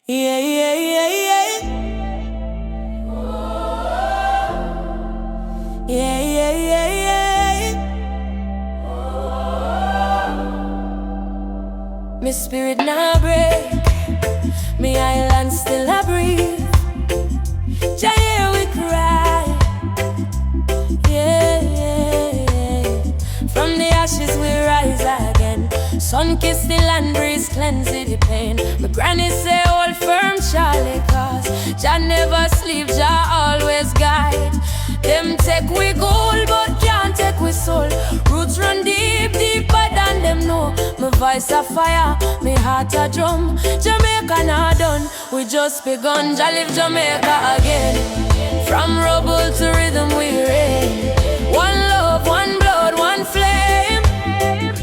Yeah, yeah, yeah, yeah. Yeah, yeah, yeah, yeah. My spirit now break, me island still a breathe. Jah hear we cry. Yeah, yeah, yeah. From the ashes we rise again. Sun kiss the land, breeze cleanse the pain. My granny say hold firm, Charlie, cause Jah never sleep, Jah always guide. Them take we gold, but can't take we soul. Roots run deep, deeper than them know. My voice a fire, my heart a drum. Jamaica not done, we just begun. Jah lift Jamaica again. From rubble to rhythm we reign. One love, one blood, one flame.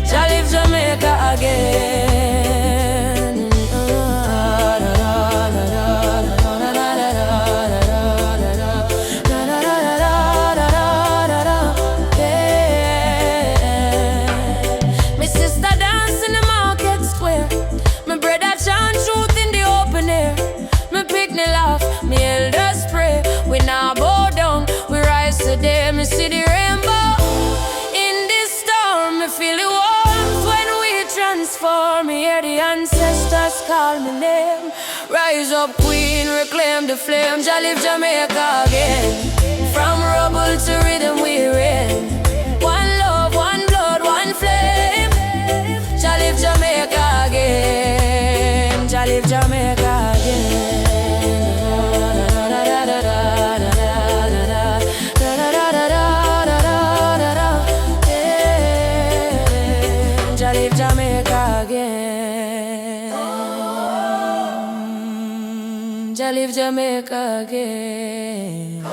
Jah lift Jamaica again. My sister dance in the market square. My brother chant truth in the open air. My picnic laugh, my elders pray. We now bow down, we rise today. Me see the rainbow in this storm. Me feel the warmth when we transform. Me hear the ancestors call my name. Rise up, queen, reclaim the flame. Jah lift Jamaica again. From rubble to rhythm we reign. One love, one blood, one flame. Jah lift Jamaica again. Jah lift Jamaica again. Jah lift Jamaica again. Jah lift Jamaica again.